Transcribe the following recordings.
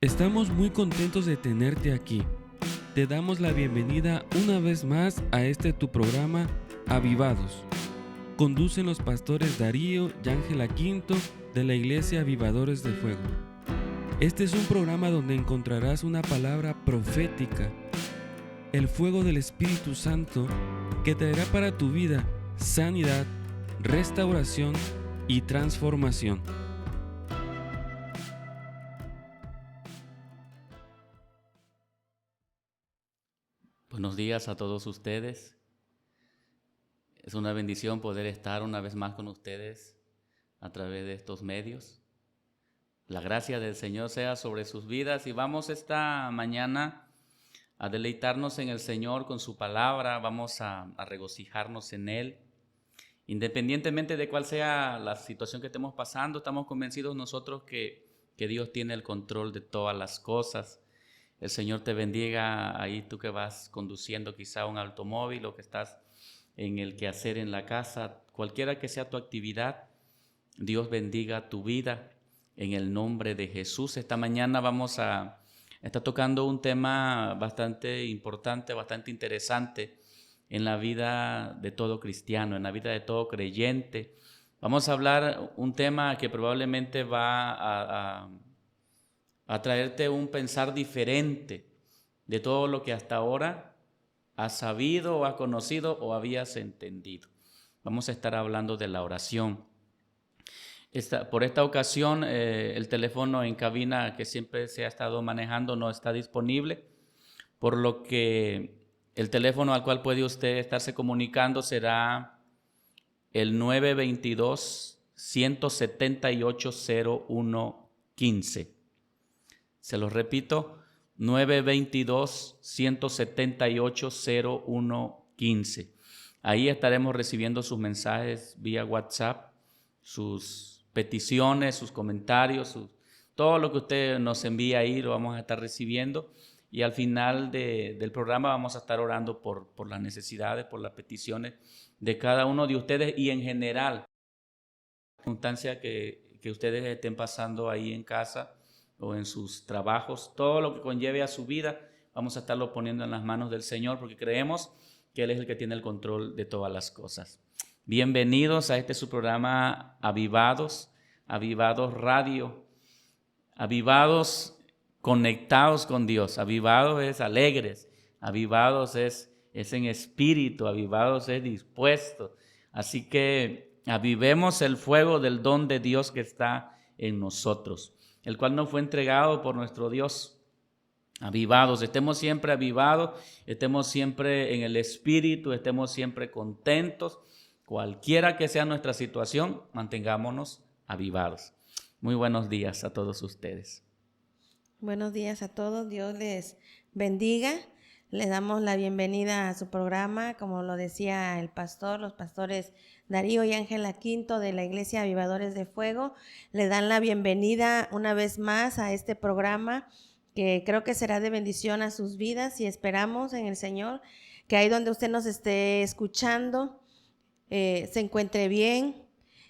Estamos muy contentos de tenerte aquí. Te damos la bienvenida una vez más a tu programa Avivados. Conducen los pastores Darío y Ángela Quinto de la Iglesia Avivadores de Fuego. Este es un programa donde encontrarás una palabra profética, el fuego del Espíritu Santo que traerá para tu vida sanidad, restauración y transformación. Buenos días a todos ustedes. Es una bendición poder estar una vez más con ustedes a través de estos medios. La gracia del Señor sea sobre sus vidas y vamos esta mañana a deleitarnos en el Señor con su palabra, vamos a regocijarnos en Él. Independientemente de cuál sea la situación que estemos pasando, estamos convencidos nosotros que Dios tiene el control de todas las cosas. El Señor te bendiga ahí tú que vas conduciendo quizá un automóvil o que estás en el quehacer en la casa, cualquiera que sea tu actividad, Dios bendiga tu vida en el nombre de Jesús. Esta mañana vamos a estar tocando un tema bastante importante, bastante interesante en la vida de todo cristiano, en la vida de todo creyente. Vamos a hablar un tema que probablemente va a traerte un pensar diferente de todo lo que hasta ahora has sabido o has conocido o habías entendido. Vamos a estar hablando de la oración. Por esta ocasión, el teléfono en cabina que siempre se ha estado manejando no está disponible, por lo que el teléfono al cual puede usted estarse comunicando será el 922-178-0115. Se los repito, 922-178-0115. Ahí estaremos recibiendo sus mensajes vía WhatsApp, sus peticiones, sus comentarios, todo lo que usted nos envía ahí lo vamos a estar recibiendo. Y al final del programa vamos a estar orando por las necesidades, por las peticiones de cada uno de ustedes y en general, la circunstancia que ustedes estén pasando ahí en casa o en sus trabajos, todo lo que conlleve a su vida, vamos a estarlo poniendo en las manos del Señor porque creemos que Él es el que tiene el control de todas las cosas. Bienvenidos a su programa Avivados, Avivados Radio, Avivados conectados con Dios. Avivados es alegres, Avivados es en espíritu, Avivados es dispuesto. Así que avivemos el fuego del don de Dios que está en nosotros, el cual nos fue entregado por nuestro Dios. Avivados, estemos siempre avivados, estemos siempre en el espíritu, estemos siempre contentos. Cualquiera que sea nuestra situación, mantengámonos avivados. Muy buenos días a todos ustedes. Buenos días a todos, Dios les bendiga. Les damos la bienvenida a su programa, como lo decía el pastor, los pastores Darío y Ángela Quinto de la Iglesia Avivadores de Fuego. Le dan la bienvenida una vez más a este programa que creo que será de bendición a sus vidas y esperamos en el Señor que ahí donde usted nos esté escuchando se encuentre bien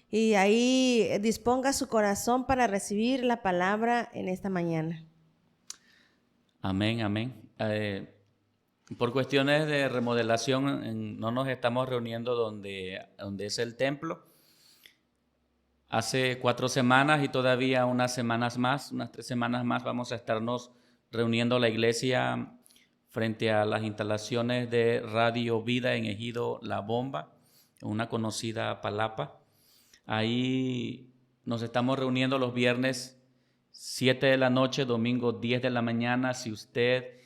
y ahí disponga su corazón para recibir la palabra en esta mañana. Amén, amén. Por cuestiones de remodelación no nos estamos reuniendo donde es el templo. Hace 4 semanas y todavía unas 3 semanas más vamos a estarnos reuniendo la iglesia frente a las instalaciones de Radio Vida en Ejido La Bomba, una conocida palapa. Ahí nos estamos reuniendo los viernes 7 de la noche, domingo 10 de la mañana. Si usted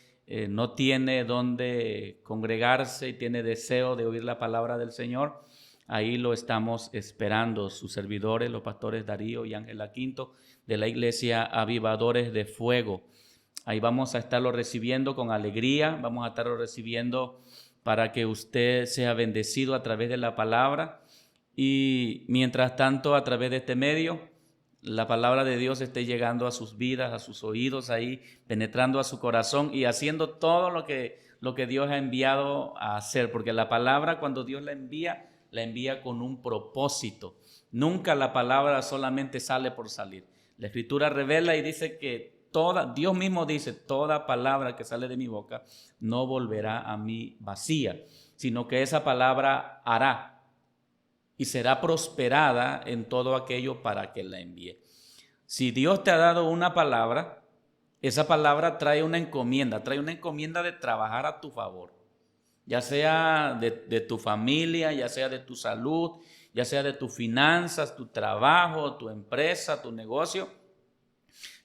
no tiene dónde congregarse y tiene deseo de oír la palabra del Señor, ahí lo estamos esperando, sus servidores, los pastores Darío y Ángela Quinto de la Iglesia Avivadores de Fuego. Ahí vamos a estarlo recibiendo con alegría, vamos a estarlo recibiendo para que usted sea bendecido a través de la palabra y mientras tanto a través de este medio la palabra de Dios esté llegando a sus vidas, a sus oídos ahí, penetrando a su corazón y haciendo todo lo que Dios ha enviado a hacer, porque la palabra cuando Dios la envía con un propósito. Nunca la palabra solamente sale por salir. La Escritura revela y dice que Dios mismo dice, toda palabra que sale de mi boca no volverá a mí vacía, sino que esa palabra hará y será prosperada en todo aquello para que la envíe. Si Dios te ha dado una palabra, esa palabra trae una encomienda de trabajar a tu favor, ya sea de tu familia, ya sea de tu salud, ya sea de tus finanzas, tu trabajo, tu empresa, tu negocio.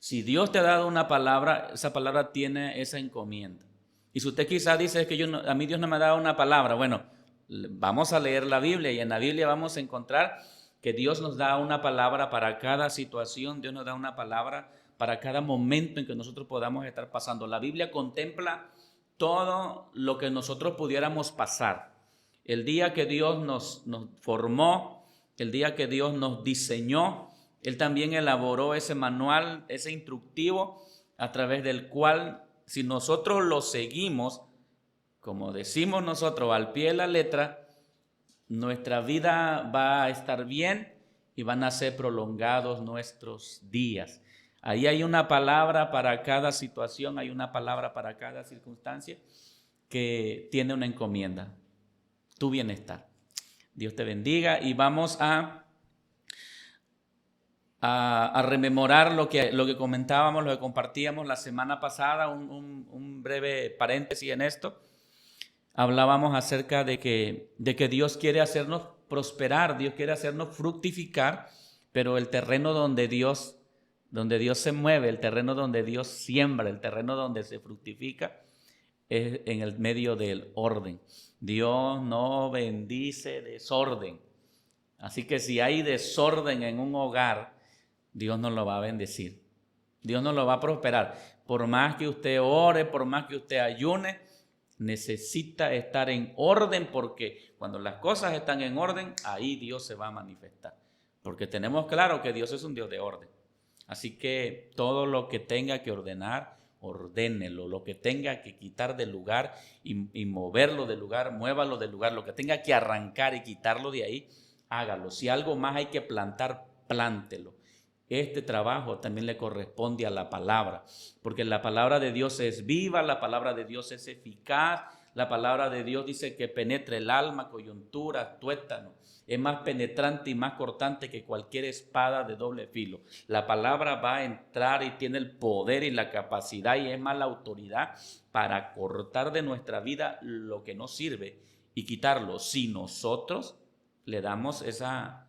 Si Dios te ha dado una palabra, esa palabra tiene esa encomienda. Y si usted quizás dice que a mí Dios no me ha dado una palabra, bueno, vamos a leer la Biblia y en la Biblia vamos a encontrar que Dios nos da una palabra para cada situación, Dios nos da una palabra para cada momento en que nosotros podamos estar pasando. La Biblia contempla todo lo que nosotros pudiéramos pasar. El día que Dios nos formó, el día que Dios nos diseñó, Él también elaboró ese manual, ese instructivo, a través del cual, si nosotros lo seguimos, como decimos nosotros, al pie de la letra, nuestra vida va a estar bien y van a ser prolongados nuestros días. Ahí hay una palabra para cada situación, hay una palabra para cada circunstancia que tiene una encomienda, tu bienestar. Dios te bendiga y vamos a rememorar lo que comentábamos, lo que compartíamos la semana pasada, un breve paréntesis en esto. Hablábamos acerca de que Dios quiere hacernos prosperar, Dios quiere hacernos fructificar, pero el terreno donde Dios se mueve, el terreno donde Dios siembra, el terreno donde se fructifica, es en el medio del orden. Dios no bendice desorden. Así que si hay desorden en un hogar, Dios no lo va a bendecir. Dios no lo va a prosperar. Por más que usted ore, por más que usted ayune, necesita estar en orden, porque cuando las cosas están en orden, ahí Dios se va a manifestar. Porque tenemos claro que Dios es un Dios de orden. Así que todo lo que tenga que ordenar, ordénelo. Lo que tenga que quitar del lugar y moverlo del lugar, muévalo del lugar. Lo que tenga que arrancar y quitarlo de ahí, hágalo. Si algo más hay que plantar, plántelo. Este trabajo también le corresponde a la palabra, porque la palabra de Dios es viva, la palabra de Dios es eficaz, la palabra de Dios dice que penetra el alma, coyuntura, tuétano, es más penetrante y más cortante que cualquier espada de doble filo. La palabra va a entrar y tiene el poder y la capacidad y es más la autoridad para cortar de nuestra vida lo que no sirve y quitarlo, si nosotros le damos esa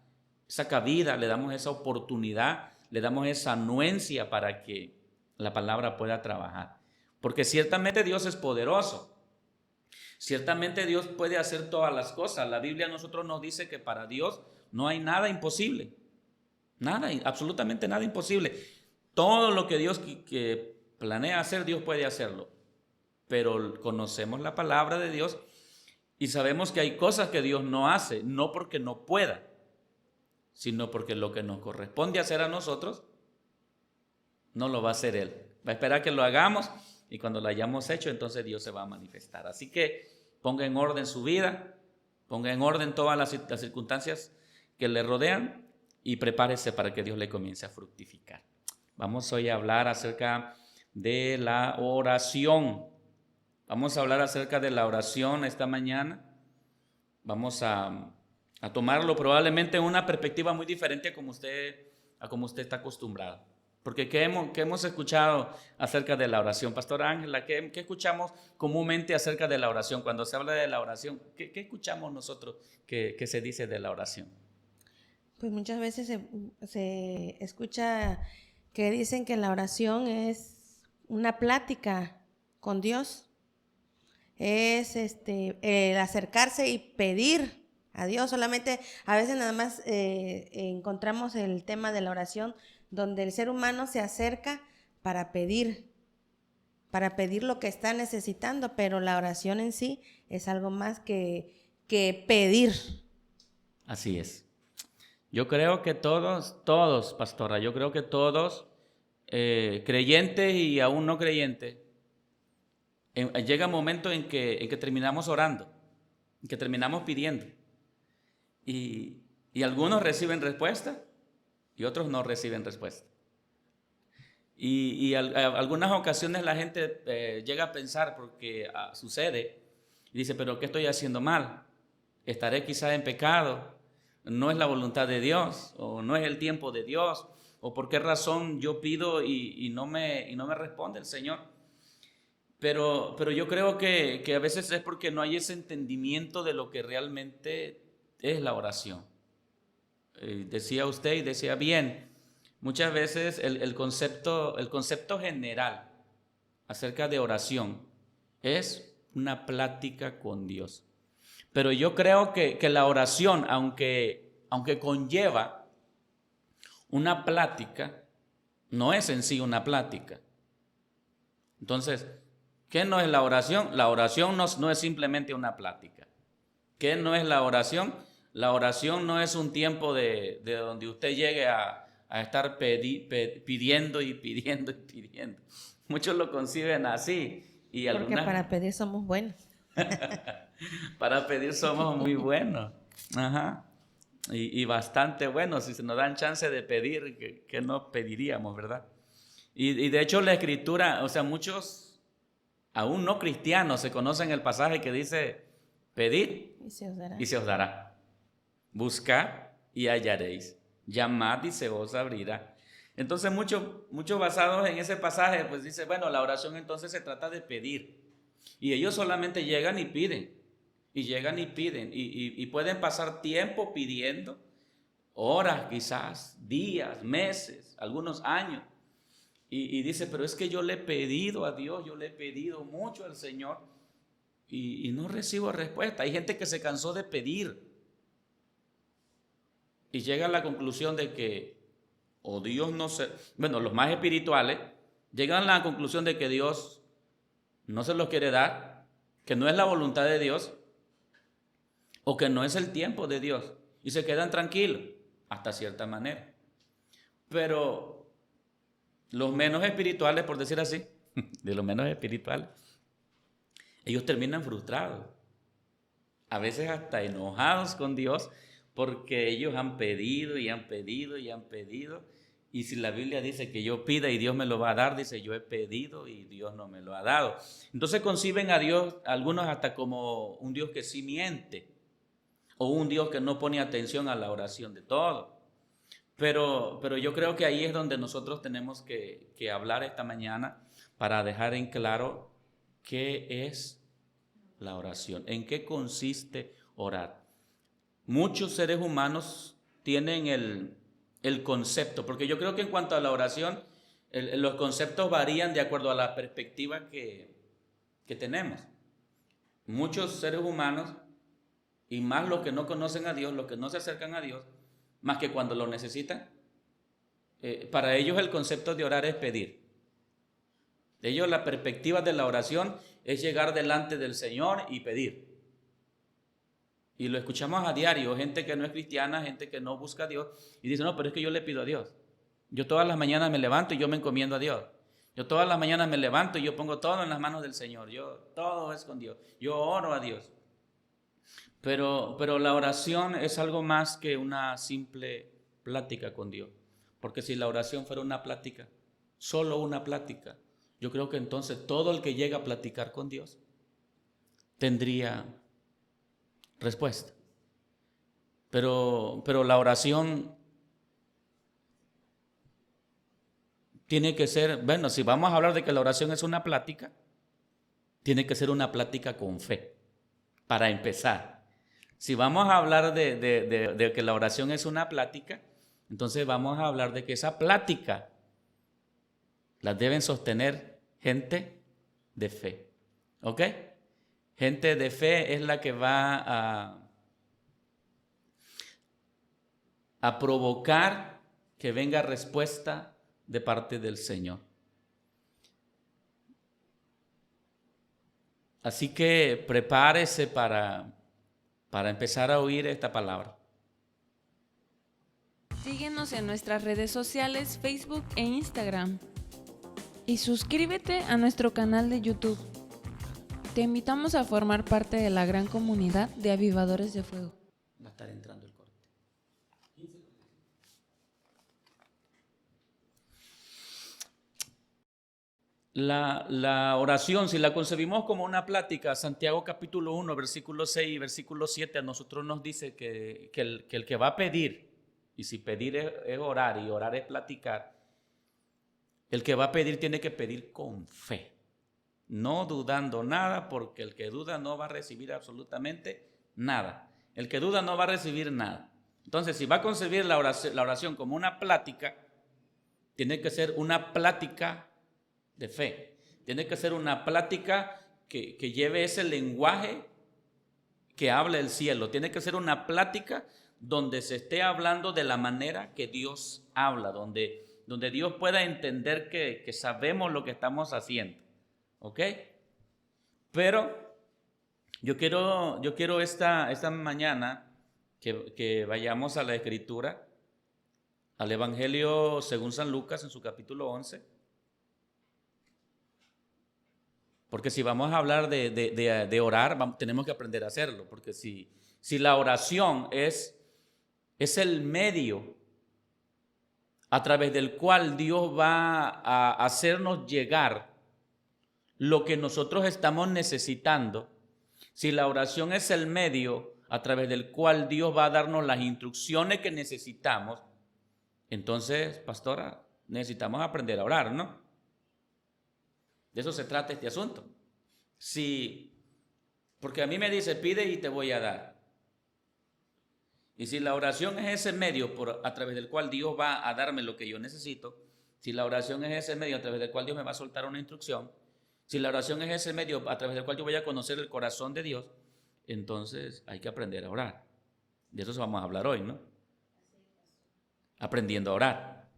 cabida, le damos esa oportunidad, le damos esa anuencia para que la palabra pueda trabajar. Porque ciertamente Dios es poderoso. Ciertamente Dios puede hacer todas las cosas. La Biblia a nosotros nos dice que para Dios no hay nada imposible. Nada, absolutamente nada imposible. Todo lo que Dios que planea hacer, Dios puede hacerlo. Pero conocemos la palabra de Dios y sabemos que hay cosas que Dios no hace, no porque no pueda, sino porque lo que nos corresponde hacer a nosotros, no lo va a hacer Él. Va a esperar que lo hagamos y cuando lo hayamos hecho, entonces Dios se va a manifestar. Así que ponga en orden su vida, ponga en orden todas las circunstancias que le rodean y prepárese para que Dios le comience a fructificar. Vamos hoy a hablar acerca de la oración. Vamos a hablar acerca de la oración esta mañana. Vamos a tomarlo probablemente en una perspectiva muy diferente a como usted está acostumbrado. Porque ¿qué hemos escuchado acerca de la oración? Pastora Ángela, ¿qué escuchamos comúnmente acerca de la oración? Cuando se habla de la oración, ¿qué escuchamos nosotros que se dice de la oración? Pues muchas veces se escucha que dicen que la oración es una plática con Dios. Es el acercarse y pedir a Dios. Solamente a veces nada más encontramos el tema de la oración donde el ser humano se acerca para pedir lo que está necesitando, pero la oración en sí es algo más que pedir. Así es. Yo creo que todos, pastora, yo creo que todos, creyentes y aún no creyentes, llega un momento en que terminamos orando, en que terminamos pidiendo. Y algunos reciben respuesta y otros no reciben respuesta. Y algunas ocasiones la gente llega a pensar, porque sucede, y dice, pero ¿qué estoy haciendo mal? ¿Estaré quizá en pecado? ¿No es la voluntad de Dios? ¿O no es el tiempo de Dios? ¿O por qué razón yo pido y no me responde el Señor? Pero yo creo que a veces es porque no hay ese entendimiento de lo que realmente es la oración. Decía usted y decía bien, muchas veces el concepto general acerca de oración es una plática con Dios. Pero yo creo que la oración, aunque conlleva una plática, no es en sí una plática. Entonces, ¿qué no es la oración? La oración no es simplemente una plática. ¿Qué no es la oración? La oración no es un tiempo de donde usted llegue a estar pidiendo y pidiendo y pidiendo. Muchos lo conciben así. Porque para pedir somos buenos. Para pedir somos muy buenos. Ajá. Y bastante buenos. Si se nos dan chance de pedir, ¿qué no pediríamos, verdad? Y de hecho la Escritura, o sea, muchos aún no cristianos se conocen el pasaje que dice, pedid y se os dará. Buscad y hallaréis. Llamad y se os abrirá. Entonces muchos basados en ese pasaje, pues dice, bueno, la oración entonces se trata de pedir. Y ellos solamente llegan y piden. Y llegan y piden. Y pueden pasar tiempo pidiendo, horas quizás, días, meses, algunos años. Y dice, pero es que yo le he pedido a Dios, yo le he pedido mucho al Señor y no recibo respuesta. Hay gente que se cansó de pedir y llega a la conclusión de que, Dios no se... Bueno, los más espirituales llegan a la conclusión de que Dios no se los quiere dar, que no es la voluntad de Dios o que no es el tiempo de Dios y se quedan tranquilos hasta cierta manera. Pero los menos espirituales, por decir así, de los menos espirituales, ellos terminan frustrados, a veces hasta enojados con Dios, porque ellos han pedido y han pedido y han pedido. Y si la Biblia dice que yo pida y Dios me lo va a dar, dice yo he pedido y Dios no me lo ha dado. Entonces conciben a Dios, algunos hasta como un Dios que sí miente, o un Dios que no pone atención a la oración de todos. Pero yo creo que ahí es donde nosotros tenemos que hablar esta mañana para dejar en claro qué es la oración, en qué consiste orar. Muchos seres humanos tienen el concepto, porque yo creo que en cuanto a la oración, los conceptos varían de acuerdo a la perspectiva que tenemos. Muchos seres humanos, y más los que no conocen a Dios, los que no se acercan a Dios, más que cuando lo necesitan, para ellos el concepto de orar es pedir. Ellos la perspectiva de la oración es llegar delante del Señor y pedir. Y lo escuchamos a diario, gente que no es cristiana, gente que no busca a Dios, y dice, no, pero es que yo le pido a Dios. Yo todas las mañanas me levanto y yo me encomiendo a Dios. Yo todas las mañanas me levanto y yo pongo todo en las manos del Señor. Todo es con Dios. Yo oro a Dios. Pero la oración es algo más que una simple plática con Dios. Porque si la oración fuera una plática, solo una plática, yo creo que entonces todo el que llega a platicar con Dios tendría respuesta. Pero la oración tiene que ser, bueno, si vamos a hablar de que la oración es una plática, tiene que ser una plática con fe, para empezar. Si vamos a hablar de que la oración es una plática, entonces vamos a hablar de que esa plática la deben sostener gente de fe. ¿Ok? Gente de fe es la que va a provocar que venga respuesta de parte del Señor. Así que prepárese para empezar a oír esta palabra. Síguenos en nuestras redes sociales, Facebook e Instagram. Y suscríbete a nuestro canal de YouTube. Te invitamos a formar parte de la gran comunidad de Avivadores de Fuego. Va a estar entrando el corte. La oración, si la concebimos como una plática, Santiago capítulo 1, versículo 6 y versículo 7 a nosotros nos dice que el que va a pedir, y si pedir es orar y orar es platicar, el que va a pedir tiene que pedir con fe, no dudando nada, porque el que duda no va a recibir absolutamente nada. El que duda no va a recibir nada. Entonces, si va a concebir la oración como una plática, tiene que ser una plática de fe. Tiene que ser una plática que lleve ese lenguaje que habla el cielo. Tiene que ser una plática donde se esté hablando de la manera que Dios habla, donde Dios pueda entender que sabemos lo que estamos haciendo. ¿Ok? Pero yo quiero esta mañana que vayamos a la Escritura, al Evangelio según San Lucas en su capítulo 11. Porque si vamos a hablar de orar, tenemos que aprender a hacerlo. Porque si la oración es el medio a través del cual Dios va a hacernos llegar lo que nosotros estamos necesitando, si la oración es el medio a través del cual Dios va a darnos las instrucciones que necesitamos, entonces, pastora, necesitamos aprender a orar, ¿no? De eso se trata este asunto. Porque a mí me dice, pide y te voy a dar. Y si la oración es ese medio a través del cual Dios va a darme lo que yo necesito, si la oración es ese medio a través del cual Dios me va a soltar una instrucción, si la oración es ese medio a través del cual yo voy a conocer el corazón de Dios, entonces hay que aprender a orar. De eso vamos a hablar hoy, ¿no? Aprendiendo a orar.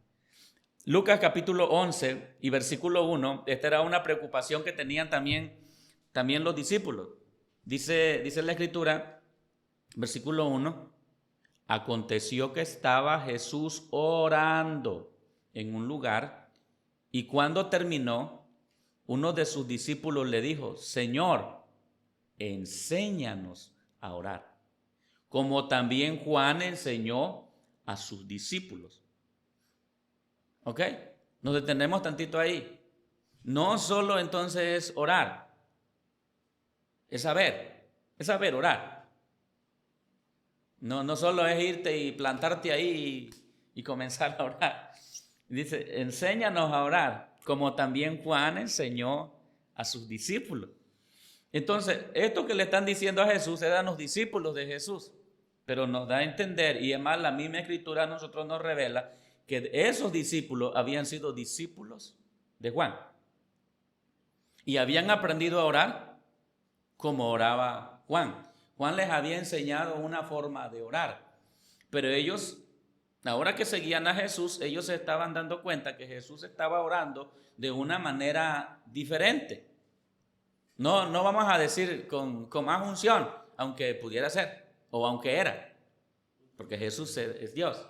Lucas capítulo 11 y versículo 1, esta era una preocupación que tenían también los discípulos. Dice la Escritura, versículo 1, aconteció que estaba Jesús orando en un lugar y cuando terminó, uno de sus discípulos le dijo, Señor, enséñanos a orar, como también Juan enseñó a sus discípulos. ¿Ok? Nos detenemos tantito ahí. No solo entonces es orar, es saber orar. No solo es irte y plantarte ahí y comenzar a orar. Dice, enséñanos a orar, como también Juan enseñó a sus discípulos. Entonces, esto que le están diciendo a Jesús eran los discípulos de Jesús, pero nos da a entender, y además la misma Escritura a nosotros nos revela que esos discípulos habían sido discípulos de Juan y habían aprendido a orar como oraba Juan. Juan les había enseñado una forma de orar, pero ellos, ahora que seguían a Jesús, ellos se estaban dando cuenta que Jesús estaba orando de una manera diferente. No vamos a decir con más unción, aunque pudiera ser, o aunque era, porque Jesús es Dios.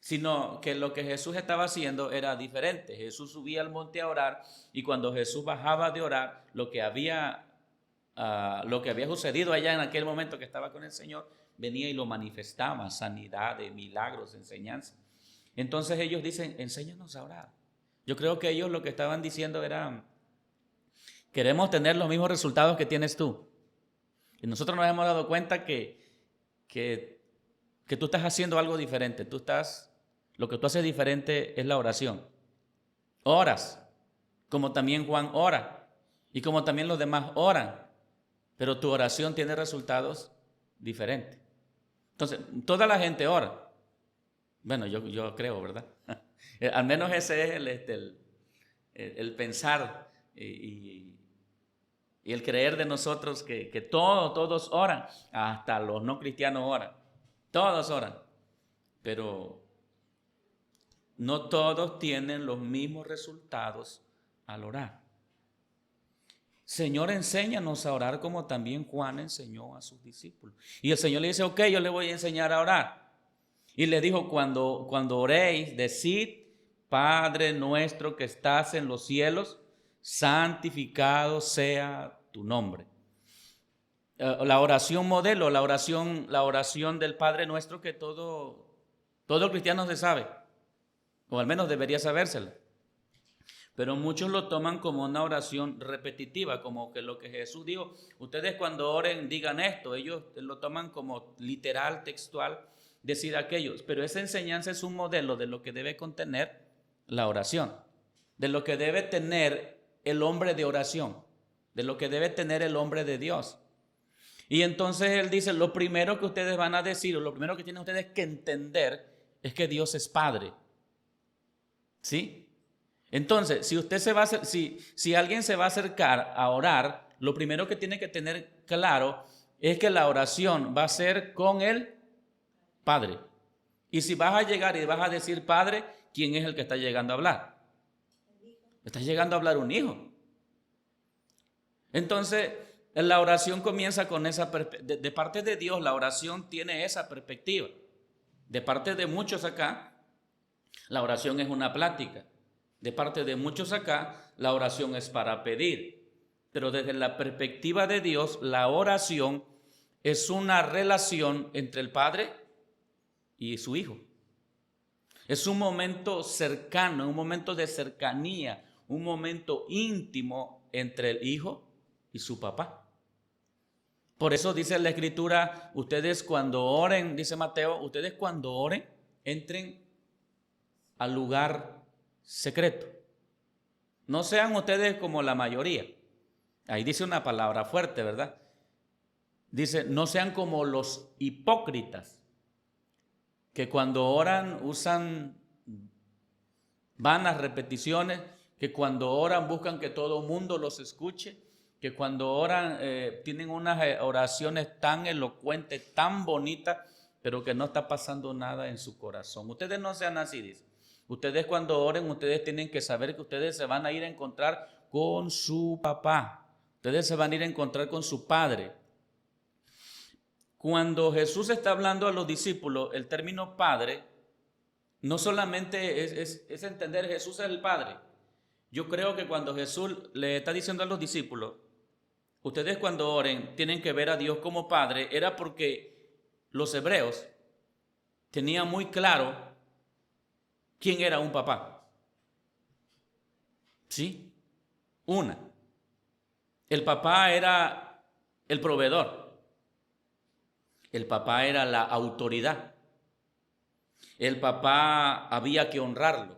Sino que lo que Jesús estaba haciendo era diferente. Jesús subía al monte a orar y cuando Jesús bajaba de orar, lo que había sucedido allá en aquel momento que estaba con el Señor, venía y lo manifestaba, sanidades, milagros, enseñanza. Entonces ellos dicen, enséñanos a orar. Yo creo que ellos lo que estaban diciendo era, queremos tener los mismos resultados que tienes tú. Y nosotros nos hemos dado cuenta que tú estás haciendo algo diferente. Lo que tú haces diferente es la oración. Oras, como también Juan ora, y como también los demás oran, pero tu oración tiene resultados diferentes. Entonces, toda la gente ora. Bueno, yo creo, ¿verdad? Al menos ese es el pensar y el creer de nosotros que todos oran, hasta los no cristianos oran. Todos oran, pero no todos tienen los mismos resultados al orar. Señor, enséñanos a orar como también Juan enseñó a sus discípulos. Y el Señor le dice, ok, yo le voy a enseñar a orar. Y le dijo, cuando oréis, decid, Padre nuestro que estás en los cielos, santificado sea tu nombre. La oración modelo, la oración del Padre nuestro que todo cristiano se sabe, o al menos debería sabérsela. pero muchos lo toman como una oración repetitiva, como que lo que Jesús dijo. Ustedes cuando oren digan esto, ellos lo toman como literal, textual, decir aquello. Pero esa enseñanza es un modelo de lo que debe contener la oración, de lo que debe tener el hombre de oración, de lo que debe tener el hombre de Dios. Y entonces él dice, lo primero que ustedes van a decir, o lo primero que tienen ustedes que entender es que Dios es Padre. ¿Sí? Entonces, si alguien se va a acercar a orar, lo primero que tiene que tener claro es que la oración va a ser con el Padre. Y si vas a llegar y vas a decir Padre, ¿quién es el que está llegando a hablar? Está llegando a hablar un hijo. Entonces, la oración comienza con esa perspectiva. De parte de Dios, la oración tiene esa perspectiva. De parte de muchos acá, la oración es una plática. De parte de muchos acá, la oración es para pedir. Pero desde la perspectiva de Dios, la oración es una relación entre el Padre y su Hijo. Es un momento cercano, un momento de cercanía, un momento íntimo entre el Hijo y su papá. Por eso dice la Escritura, ustedes cuando oren, dice Mateo, ustedes cuando oren, entren al lugar secreto. No sean ustedes como la mayoría. Ahí dice una palabra fuerte, ¿verdad? Dice, no sean como los hipócritas, que cuando oran usan vanas repeticiones, que cuando oran buscan que todo el mundo los escuche, que cuando oran tienen unas oraciones tan elocuentes, tan bonitas, pero que no está pasando nada en su corazón. Ustedes no sean así, dice. Ustedes cuando oren, ustedes tienen que saber que ustedes se van a ir a encontrar con su papá. Ustedes se van a ir a encontrar con su Padre. Cuando Jesús está hablando a los discípulos, el término Padre no solamente es entender Jesús es el Padre. Yo creo que cuando Jesús le está diciendo a los discípulos, ustedes cuando oren tienen que ver a Dios como Padre, era porque los hebreos tenían muy claro quién era un papá. ¿Sí? El papá era el proveedor. El papá era la autoridad. El papá había que honrarlo.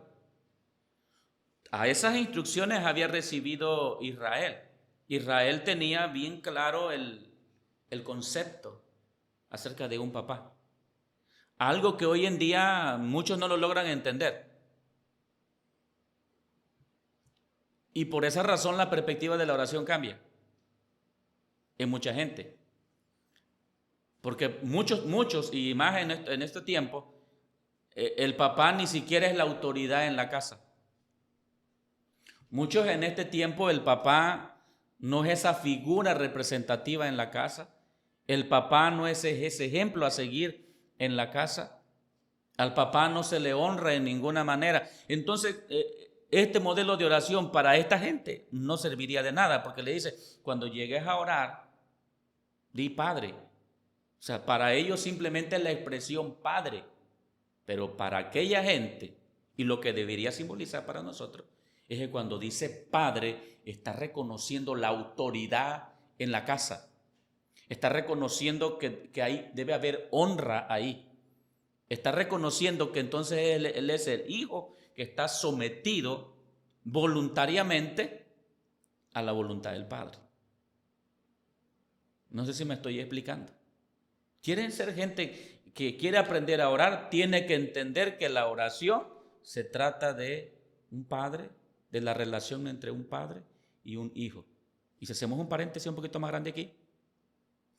A esas instrucciones había recibido Israel. Israel tenía bien claro el concepto acerca de un papá. Algo que hoy en día muchos no lo logran entender. Y por esa razón la perspectiva de la oración cambia en mucha gente. Porque muchos, y más en este tiempo, el papá ni siquiera es la autoridad en la casa. Muchos en este tiempo el papá no es esa figura representativa en la casa. El papá no es ese ejemplo a seguir en la casa. Al papá no se le honra en ninguna manera. Entonces, este modelo de oración para esta gente no serviría de nada, porque le dice, cuando llegues a orar, di Padre. O sea, para ellos simplemente es la expresión Padre, pero para aquella gente, y lo que debería simbolizar para nosotros, es que cuando dice Padre, está reconociendo la autoridad en la casa. Está reconociendo que ahí debe haber honra ahí. Está reconociendo que entonces él es el hijo que está sometido voluntariamente a la voluntad del Padre. No sé si me estoy explicando. Quieren ser gente que quiere aprender a orar, tiene que entender que la oración se trata de un padre, de la relación entre un padre y un hijo. Y si hacemos un paréntesis un poquito más grande aquí,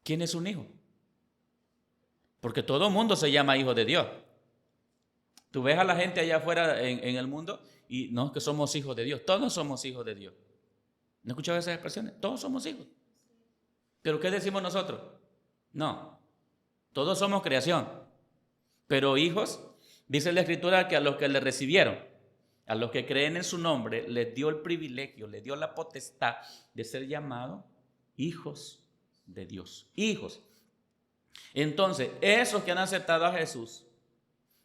¿quién es un hijo? Porque todo el mundo se llama hijo de Dios. Tú ves a la gente allá afuera en el mundo y no es que somos hijos de Dios, todos somos hijos de Dios. ¿No he escuchado esas expresiones? Todos somos hijos. ¿Pero qué decimos nosotros? No, todos somos creación, pero hijos, dice la Escritura que a los que le recibieron, a los que creen en su nombre, les dio el privilegio, les dio la potestad de ser llamados hijos de Dios. Hijos. Entonces, esos que han aceptado a Jesús,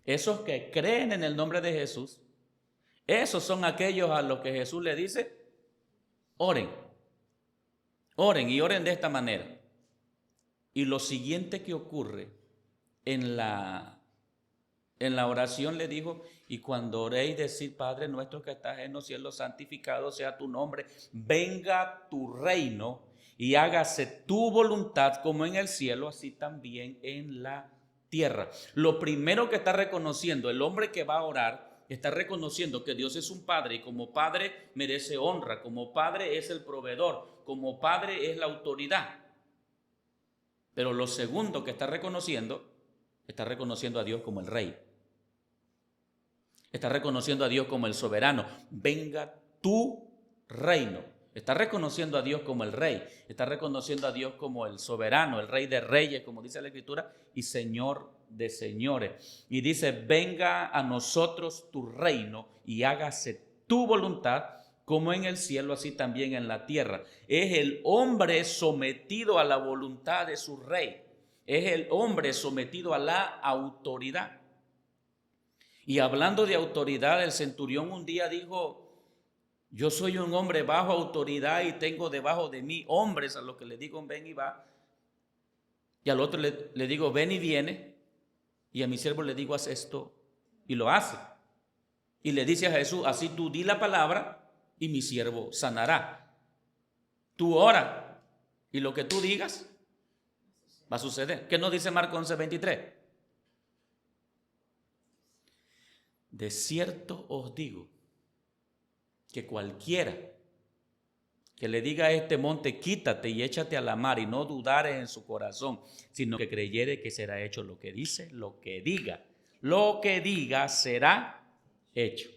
esos que creen en el nombre de Jesús, Esos son aquellos a los que Jesús le dice, oren. Oren y oren de esta manera. Y lo siguiente que ocurre en la oración le dijo, y cuando oréis decid, Padre nuestro que estás en los cielos, santificado sea tu nombre, venga tu reino y hágase tu voluntad como en el cielo, así también en la tierra. Lo primero que está reconociendo el hombre que va a orar, está reconociendo que Dios es un padre y como padre merece honra, como padre es el proveedor, como padre es la autoridad. Pero lo segundo que está reconociendo a Dios como el rey. Está reconociendo a Dios como el soberano. Venga tu reino. Está reconociendo a Dios como el rey. Está reconociendo a Dios como el soberano, el rey de reyes, como dice la Escritura, y Señor de señores. Y dice, venga a nosotros tu reino y hágase tu voluntad, como en el cielo, así también en la tierra. Es el hombre sometido a la voluntad de su rey. Es el hombre sometido a la autoridad. Y hablando de autoridad, el centurión un día dijo, yo soy un hombre bajo autoridad y tengo debajo de mí hombres a los que le digo ven y va. Y al otro le digo ven y viene. Y a mi siervo le digo haz esto y lo hace. Y le dice a Jesús, así tú di la palabra y mi siervo sanará. Tú ora y lo que tú digas va a suceder. ¿Qué nos dice Marcos 11:23? De cierto os digo que cualquiera que le diga a este monte, quítate y échate a la mar, y no dudare en su corazón, sino que creyere que será hecho lo que dice, lo que diga será hecho.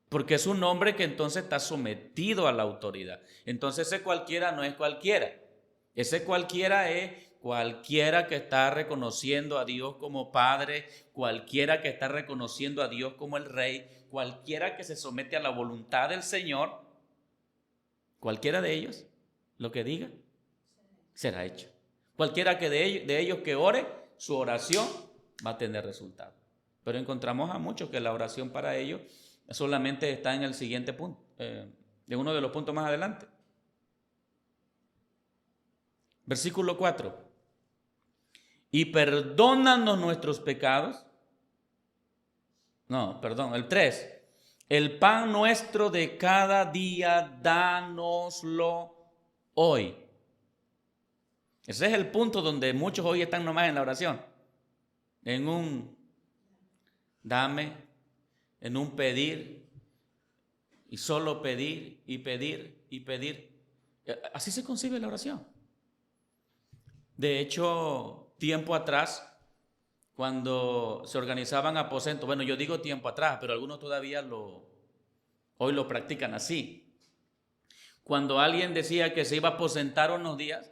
Porque es un hombre que entonces está sometido a la autoridad. Entonces ese cualquiera no es cualquiera. Ese cualquiera es cualquiera que está reconociendo a Dios como Padre, cualquiera que está reconociendo a Dios como el Rey, cualquiera que se somete a la voluntad del Señor, cualquiera de ellos, lo que diga, será hecho. Cualquiera que de ellos que ore, su oración va a tener resultado. Pero encontramos a muchos que la oración para ellos solamente está en el siguiente punto, de uno de los puntos más adelante. Versículo 4. Y perdónanos nuestros pecados. El 3. El pan nuestro de cada día, dánoslo hoy. Ese es el punto donde muchos hoy están nomás en la oración. En un dame, en un pedir, y solo pedir y pedir y pedir. Así se concibe la oración. De hecho, tiempo atrás, cuando se organizaban aposentos, bueno, yo digo tiempo atrás, pero algunos todavía hoy lo practican así. Cuando alguien decía que se iba a aposentar unos días,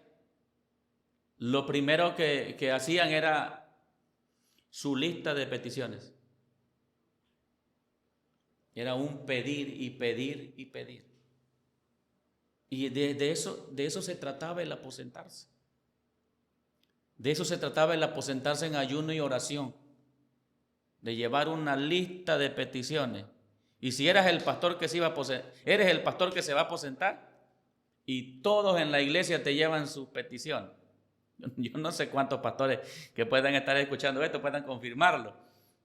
lo primero que hacían era su lista de peticiones. Era un pedir y pedir y pedir. Y de eso se trataba el aposentarse. De eso se trataba el aposentarse en ayuno y oración. De llevar una lista de peticiones. Y si eras el pastor que se iba a aposentar, eres el pastor que se va a aposentar y todos en la iglesia te llevan sus peticiones. Yo no sé cuántos pastores que puedan estar escuchando esto puedan confirmarlo.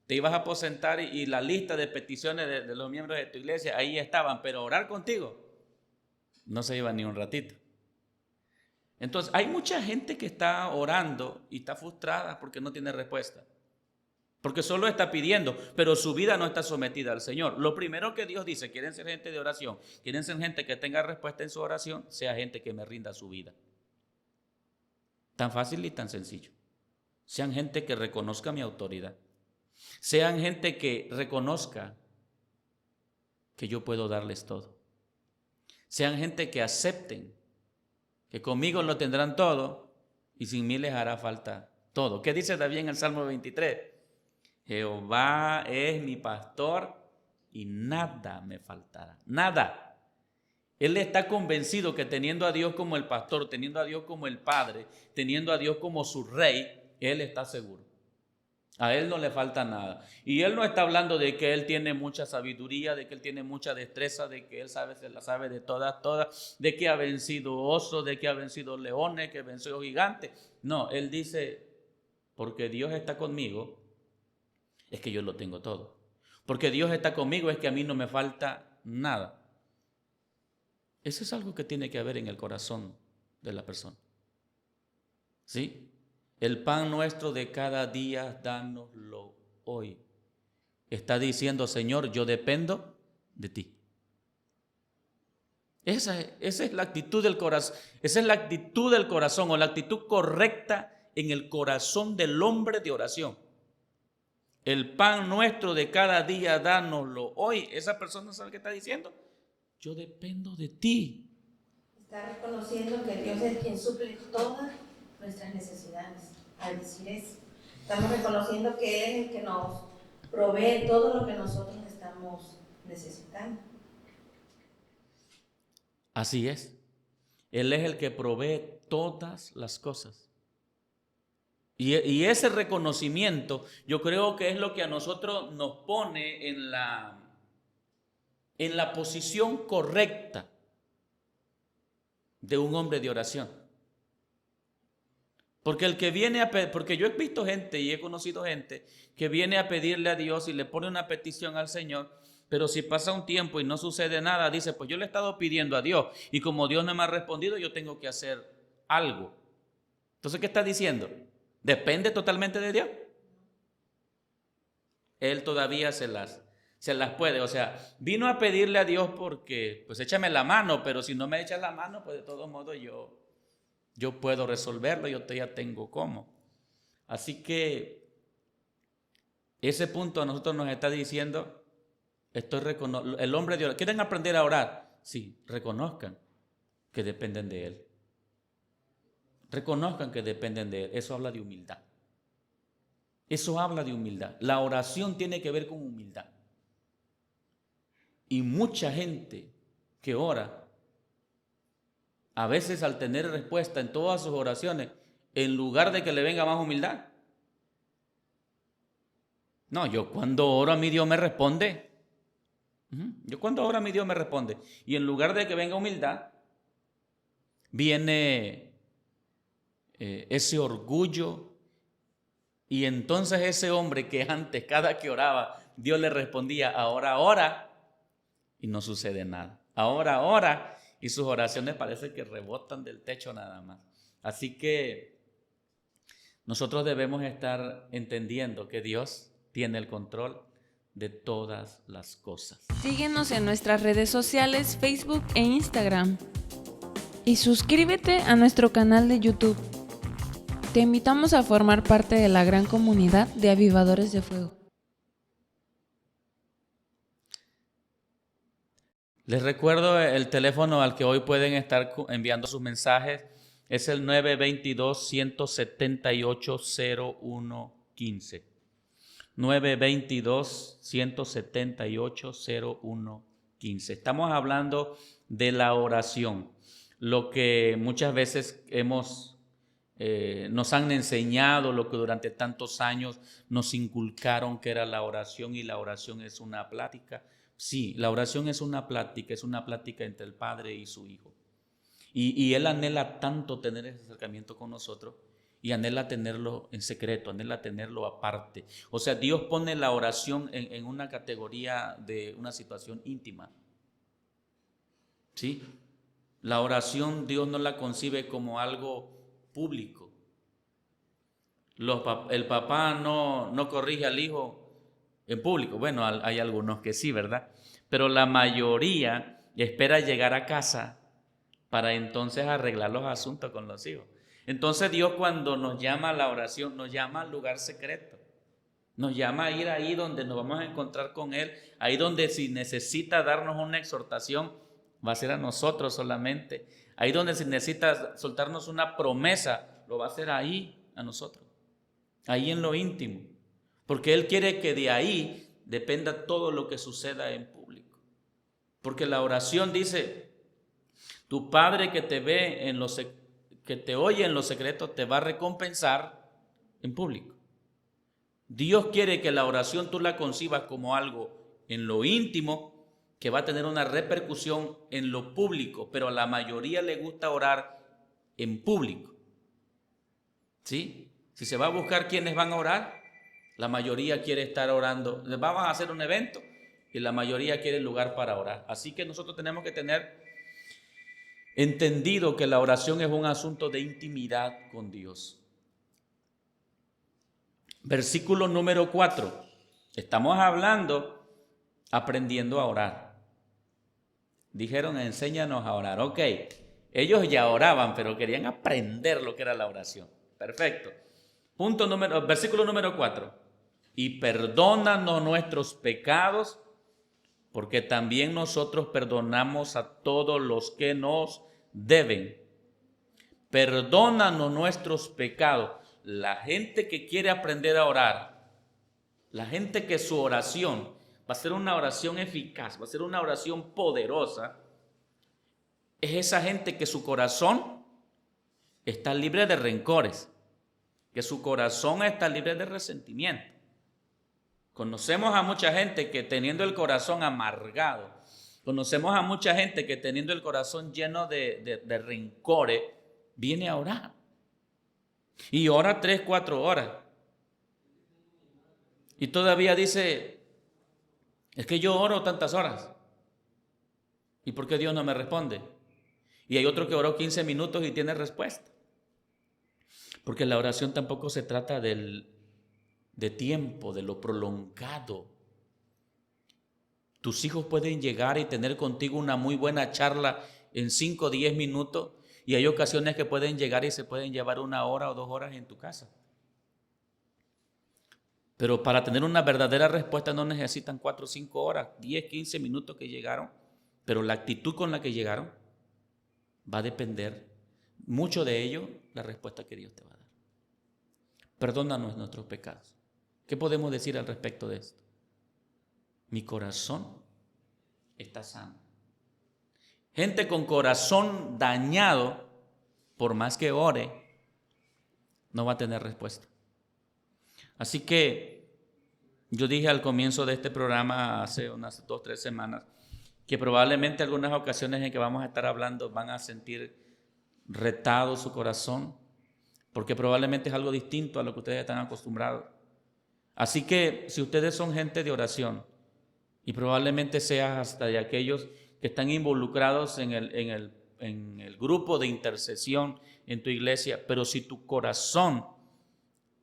Te ibas a aposentar y la lista de peticiones de los miembros de tu iglesia ahí estaban, pero orar contigo no se iba ni un ratito. Entonces hay mucha gente que está orando y está frustrada porque no tiene respuesta, porque solo está pidiendo, pero su vida no está sometida al Señor. Lo primero que Dios dice, quieren ser gente de oración, quieren ser gente que tenga respuesta en su oración, sea gente que me rinda su vida. Tan fácil y tan sencillo. Sean gente que reconozca mi autoridad. Sean gente que reconozca que yo puedo darles todo. Sean gente que acepten que conmigo lo tendrán todo y sin mí les hará falta todo. ¿Qué dice David en el Salmo 23? Jehová es mi pastor y nada me faltará. Nada. Él está convencido que teniendo a Dios como el pastor, teniendo a Dios como el Padre, teniendo a Dios como su Rey, él está seguro. A Él no le falta nada. Y Él no está hablando de que Él tiene mucha sabiduría, de que Él tiene mucha destreza, de que Él se la sabe de todas, de que ha vencido osos, de que ha vencido leones, que venció gigantes. No, Él dice, porque Dios está conmigo, es que yo lo tengo todo. Porque Dios está conmigo, es que a mí no me falta nada. Eso es algo que tiene que haber en el corazón de la persona. ¿Sí? El pan nuestro de cada día, dánoslo hoy. Está diciendo, Señor, yo dependo de ti. Esa es la actitud del corazón. Esa es la actitud del corazón, o la actitud correcta en el corazón del hombre de oración. El pan nuestro de cada día, dánoslo hoy. Esa persona, ¿sabe qué está diciendo? Yo dependo de ti. Está reconociendo que Dios es quien suple todas nuestras necesidades. Al decir eso, estamos reconociendo que Él es el que nos provee todo lo que nosotros estamos necesitando. Así es. Él es el que provee todas las cosas. Y ese reconocimiento, yo creo que es lo que a nosotros nos pone en la posición correcta de un hombre de oración. Porque el que viene porque yo he visto gente y he conocido gente que viene a pedirle a Dios y le pone una petición al Señor, pero si pasa un tiempo y no sucede nada, dice, pues yo le he estado pidiendo a Dios y como Dios no me ha respondido, yo tengo que hacer algo. Entonces, ¿qué está diciendo? ¿Depende totalmente de Dios? Él todavía se las puede. O sea, vino a pedirle a Dios porque, pues échame la mano, pero si no me echas la mano, pues de todos modos yo puedo resolverlo, yo ya tengo cómo. Así que ese punto a nosotros nos está diciendo, el hombre de oración, ¿quieren aprender a orar? Sí, reconozcan que dependen de Él. Reconozcan que dependen de Él. Eso habla de humildad. Eso habla de humildad. La oración tiene que ver con humildad. Y mucha gente que ora, a veces al tener respuesta en todas sus oraciones, en lugar de que le venga más humildad. No, yo cuando oro a mí Dios me responde. Yo cuando oro a mí Dios me responde. Y en lugar de que venga humildad, viene ese orgullo. Y entonces ese hombre que antes cada que oraba Dios le respondía, ahora ora y no sucede nada. Ahora ora y sus oraciones parece que rebotan del techo nada más. Así que nosotros debemos estar entendiendo que Dios tiene el control de todas las cosas. Síguenos en nuestras redes sociales, Facebook e Instagram. Y suscríbete a nuestro canal de YouTube. Te invitamos a formar parte de la gran comunidad de Avivadores de Fuego. Les recuerdo el teléfono al que hoy pueden estar enviando sus mensajes. Es el 922-178-0115. 922-178-0115. Estamos hablando de la oración. Lo que muchas veces nos han enseñado, lo que durante tantos años nos inculcaron que era la oración, y la oración es una plática. Sí, la oración es una plática entre el Padre y su Hijo. Y Él anhela tanto tener ese acercamiento con nosotros y anhela tenerlo en secreto, anhela tenerlo aparte. O sea, Dios pone la oración en una categoría de una situación íntima. ¿Sí? La oración Dios no la concibe como algo público. El papá no corrige al hijo en público. Bueno, hay algunos que sí, ¿verdad? Pero la mayoría espera llegar a casa para entonces arreglar los asuntos con los hijos. Entonces Dios, cuando nos llama a la oración, nos llama al lugar secreto. Nos llama a ir ahí donde nos vamos a encontrar con Él, ahí donde si necesita darnos una exhortación, va a ser a nosotros solamente. Ahí donde si necesita soltarnos una promesa, lo va a hacer ahí a nosotros, ahí en lo íntimo. Porque Él quiere que de ahí dependa todo lo que suceda en público. Porque la oración dice, tu Padre que te ve que te oye en lo secreto, te va a recompensar en público. Dios quiere que la oración tú la concibas como algo en lo íntimo que va a tener una repercusión en lo público, pero a la mayoría le gusta orar en público. ¿Sí? Si se va a buscar quiénes van a orar, la mayoría quiere estar orando. Vamos a hacer un evento y la mayoría quiere lugar para orar. Así que nosotros tenemos que tener entendido que la oración es un asunto de intimidad con Dios. Versículo número 4. Estamos hablando, aprendiendo a orar. Dijeron, enséñanos a orar. Ok, ellos ya oraban, pero querían aprender lo que era la oración. Perfecto. Versículo número 4. Y perdónanos nuestros pecados, porque también nosotros perdonamos a todos los que nos deben. Perdónanos nuestros pecados. La gente que quiere aprender a orar, la gente que su oración va a ser una oración eficaz, va a ser una oración poderosa, es esa gente que su corazón está libre de rencores, que su corazón está libre de resentimiento. Conocemos a mucha gente que teniendo el corazón amargado, conocemos a mucha gente que teniendo el corazón lleno de rencores, viene a orar. Y ora 3-4 horas. Y todavía dice, es que yo oro tantas horas. ¿Y por qué Dios no me responde? Y hay otro que oró 15 minutos y tiene respuesta. Porque la oración tampoco se trata de tiempo, de lo prolongado. Tus hijos pueden llegar y tener contigo una muy buena charla en 5 o 10 minutos. Y hay ocasiones que pueden llegar y se pueden llevar 1 hora o 2 horas en tu casa. Pero para tener una verdadera respuesta no necesitan 4 o 5 horas, 10, 15 minutos que llegaron. Pero la actitud con la que llegaron va a depender mucho de ello la respuesta que Dios te va a dar. Perdónanos nuestros pecados. ¿Qué podemos decir al respecto de esto? Mi corazón está sano. Gente con corazón dañado, por más que ore, no va a tener respuesta. Así que yo dije al comienzo de este programa hace unas 2 o 3 semanas que probablemente algunas ocasiones en que vamos a estar hablando van a sentir retado su corazón, porque probablemente es algo distinto a lo que ustedes están acostumbrados. Así que si ustedes son gente de oración y probablemente seas hasta de aquellos que están involucrados en el grupo de intercesión en tu iglesia, pero si tu corazón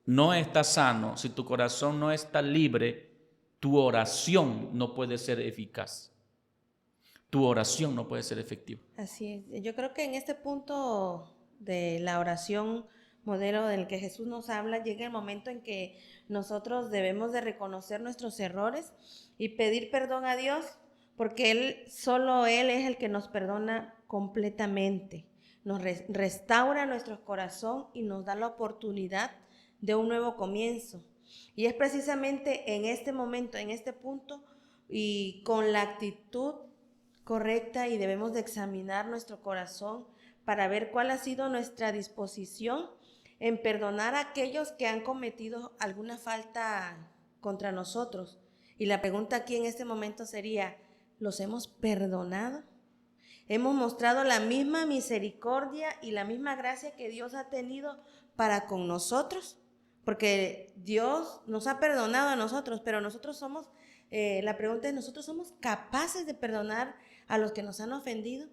no está sano, si tu corazón no está libre, tu oración no puede ser eficaz. Tu oración no puede ser efectiva. Así es. Yo creo que en este punto de la oración modelo del que Jesús nos habla, llega el momento en que nosotros debemos de reconocer nuestros errores y pedir perdón a Dios, porque solo Él es el que nos perdona completamente. Nos restaura nuestro corazón y nos da la oportunidad de un nuevo comienzo. Y es precisamente en este momento, en este punto, y con la actitud correcta, y debemos de examinar nuestro corazón para ver cuál ha sido nuestra disposición en perdonar a aquellos que han cometido alguna falta contra nosotros. Y la pregunta aquí en este momento sería, ¿los hemos perdonado? ¿Hemos mostrado la misma misericordia y la misma gracia que Dios ha tenido para con nosotros? Porque Dios nos ha perdonado a nosotros, pero nosotros somos, la pregunta es, ¿nosotros somos capaces de perdonar a los que nos han ofendido?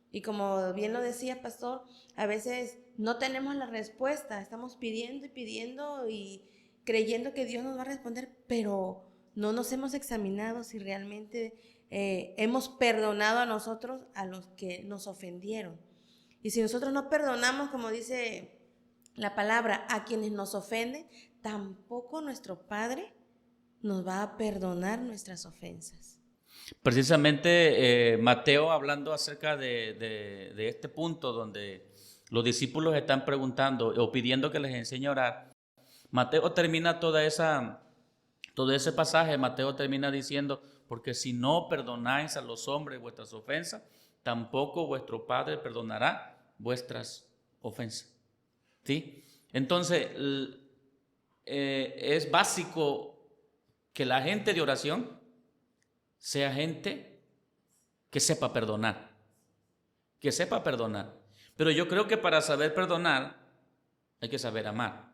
Y como bien lo decía Pastor, a veces no tenemos la respuesta, estamos pidiendo y pidiendo y creyendo que Dios nos va a responder, pero no nos hemos examinado si realmente hemos perdonado a nosotros, a los que nos ofendieron. Y si nosotros no perdonamos, como dice la palabra, a quienes nos ofenden, tampoco nuestro Padre nos va a perdonar nuestras ofensas. Precisamente Mateo, hablando acerca de este punto donde los discípulos están preguntando o pidiendo que les enseñe a orar, Mateo termina todo ese pasaje, Mateo termina diciendo, porque si no perdonáis a los hombres vuestras ofensas, tampoco vuestro Padre perdonará vuestras ofensas. ¿Sí? Entonces, es básico que la gente de oración sea gente que sepa perdonar. Que sepa perdonar. Pero yo creo que para saber perdonar hay que saber amar.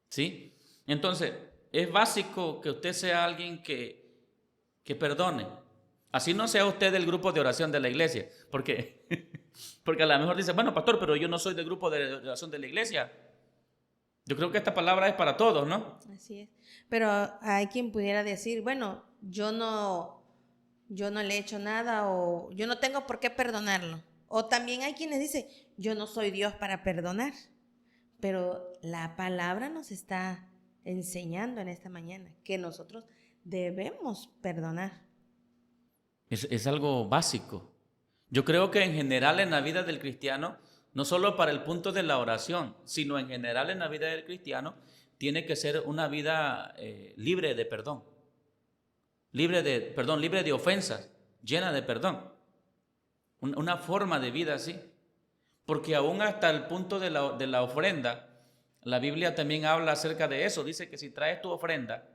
¿Sí? Entonces, es básico que usted sea alguien que perdone. Así no sea usted del grupo de oración de la iglesia. Porque a lo mejor dice, bueno, pastor, pero yo no soy del grupo de oración de la iglesia. Yo creo que esta palabra es para todos, ¿no? Así es. Pero hay quien pudiera decir, bueno, yo no le he hecho nada o yo no tengo por qué perdonarlo. O también hay quienes dicen, yo no soy Dios para perdonar. Pero la palabra nos está enseñando en esta mañana que nosotros debemos perdonar. Es algo básico. Yo creo que en general en la vida del cristiano, no solo para el punto de la oración, sino en general en la vida del cristiano, tiene que ser una vida libre de perdón. Libre de ofensas, llena de perdón. Una forma de vida así. Porque aún hasta el punto de la ofrenda, la Biblia también habla acerca de eso. Dice que si traes tu ofrenda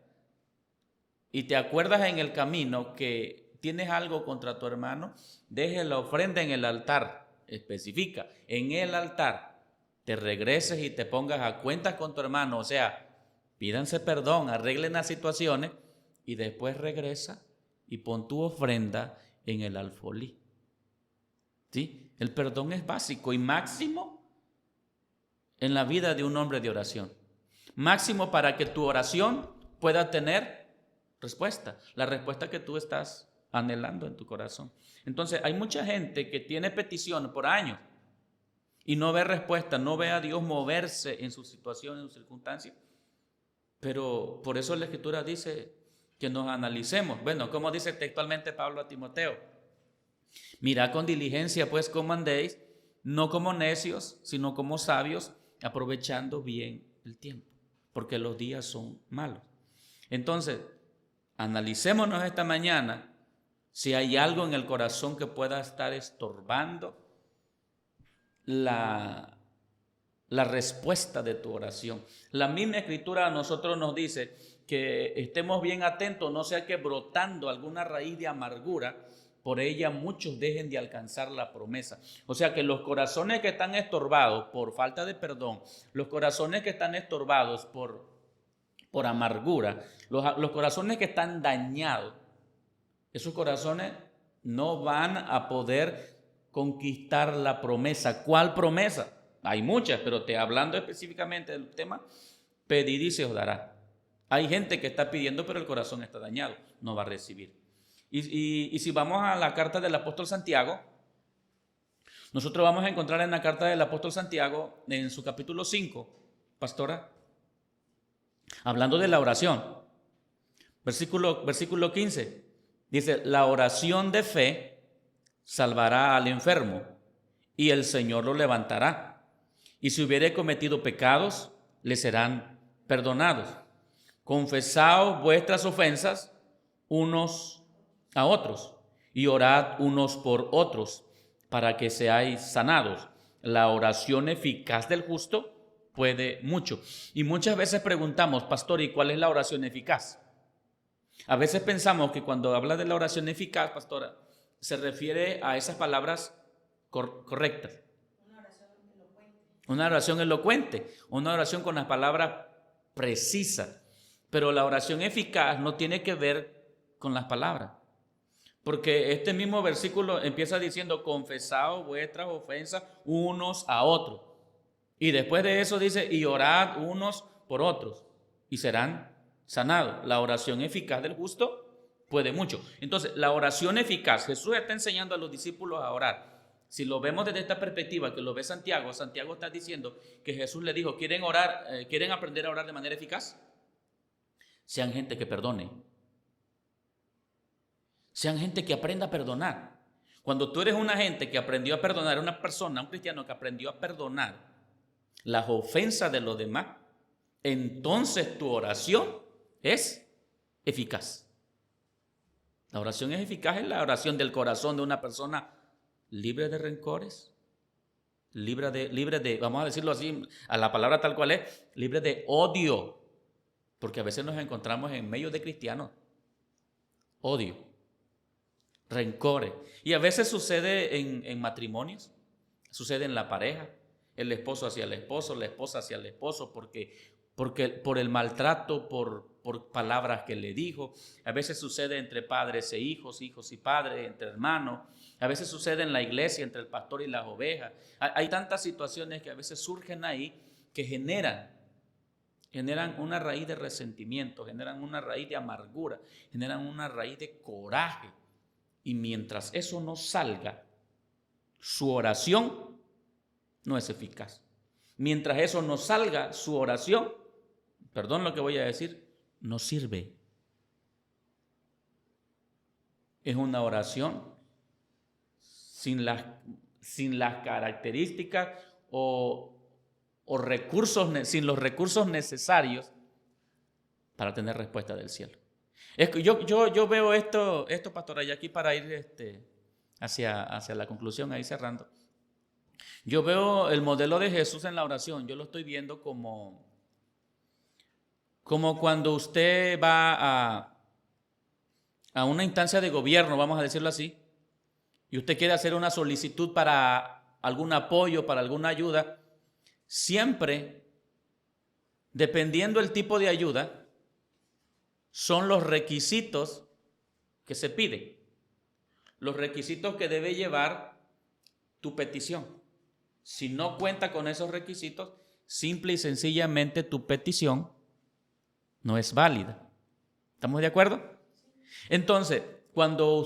y te acuerdas en el camino que tienes algo contra tu hermano, deje la ofrenda en el altar. Especifica, en el altar te regreses y te pongas a cuentas con tu hermano. O sea, pídanse perdón, arreglen las situaciones y después regresa y pon tu ofrenda en el alfolí. ¿Sí? El perdón es básico y máximo en la vida de un hombre de oración. Máximo para que tu oración pueda tener respuesta. La respuesta que tú estás anhelando en tu corazón. Entonces hay mucha gente que tiene peticiones por años y no ve respuesta, no ve a Dios moverse en su situación, en su circunstancia. Pero por eso la Escritura dice que nos analicemos. Bueno, como dice textualmente Pablo a Timoteo, mirad con diligencia pues cómo andéis, no como necios, sino como sabios, aprovechando bien el tiempo, porque los días son malos. Entonces, analicémonos esta mañana si hay algo en el corazón que pueda estar estorbando la respuesta de tu oración. La misma Escritura a nosotros nos dice que estemos bien atentos, no sea que brotando alguna raíz de amargura, por ella muchos dejen de alcanzar la promesa. O sea que los corazones que están estorbados por falta de perdón, los corazones que están estorbados por amargura, los corazones que están dañados, esos corazones no van a poder conquistar la promesa. ¿Cuál promesa? Hay muchas, pero hablando específicamente del tema, pedid y se os dará. Hay gente que está pidiendo, pero el corazón está dañado, no va a recibir. Y si vamos a la carta del apóstol Santiago, nosotros vamos a encontrar en la carta del apóstol Santiago, en su capítulo 5, pastora, hablando de la oración, versículo 15, dice, la oración de fe salvará al enfermo y el Señor lo levantará. Y si hubiere cometido pecados, le serán perdonados. Confesaos vuestras ofensas unos a otros y orad unos por otros para que seáis sanados. La oración eficaz del justo puede mucho. Y muchas veces preguntamos, pastor, ¿y cuál es la oración eficaz? A veces pensamos que cuando habla de la oración eficaz, pastora, se refiere a esas palabras correctas. Una oración elocuente, una oración con las palabras precisas. Pero la oración eficaz no tiene que ver con las palabras. Porque este mismo versículo empieza diciendo, confesaos vuestras ofensas unos a otros. Y después de eso dice, y orad unos por otros, y serán sanados. La oración eficaz del justo puede mucho. Entonces, la oración eficaz, Jesús está enseñando a los discípulos a orar. Si lo vemos desde esta perspectiva, que lo ve Santiago está diciendo que Jesús le dijo, ¿quieren orar, quieren aprender a orar de manera eficaz? Sean gente que perdone. Sean gente que aprenda a perdonar. Cuando tú eres una gente que aprendió a perdonar, una persona, un cristiano que aprendió a perdonar las ofensas de los demás, entonces tu oración es eficaz. La oración es eficaz, es la oración del corazón de una persona libre de rencores, libre de, vamos a decirlo así, a la palabra tal cual es, libre de odio, Porque a veces nos encontramos en medio de cristianos. Odio, rencores. Y a veces sucede en matrimonios, sucede en la pareja, el esposo hacia el esposo, la esposa hacia el esposo, porque por el maltrato, por palabras que le dijo. A veces sucede entre padres e hijos, hijos y padres, entre hermanos. A veces sucede en la iglesia, entre el pastor y las ovejas. Hay tantas situaciones que a veces surgen ahí que generan una raíz de resentimiento, generan una raíz de amargura, generan una raíz de coraje. Y mientras eso no salga, su oración no es eficaz. Mientras eso no salga, su oración, perdón lo que voy a decir, no sirve. Es una oración sin las características o recursos, sin los recursos necesarios para tener respuesta del cielo. Yo veo esto, pastora, y aquí para ir hacia la conclusión, ahí cerrando. Yo veo el modelo de Jesús en la oración. Yo lo estoy viendo como cuando usted va a una instancia de gobierno, vamos a decirlo así, y usted quiere hacer una solicitud para algún apoyo, para alguna ayuda. Siempre, dependiendo el tipo de ayuda, son los requisitos que se piden, los requisitos que debe llevar tu petición. Si no cuenta con esos requisitos, simple y sencillamente tu petición no es válida. ¿Estamos de acuerdo? Entonces,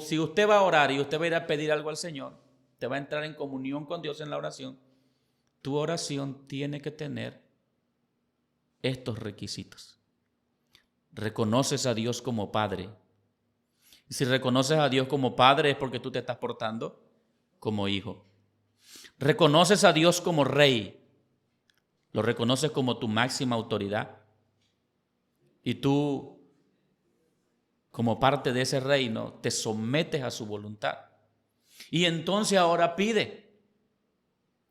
si usted va a orar y usted va a ir a pedir algo al Señor, te va a entrar en comunión con Dios en la oración, tu oración tiene que tener estos requisitos. Reconoces a Dios como Padre. Y si reconoces a Dios como Padre es porque tú te estás portando como hijo. Reconoces a Dios como Rey. Lo reconoces como tu máxima autoridad. Y tú, como parte de ese reino, te sometes a su voluntad. Y entonces ahora pide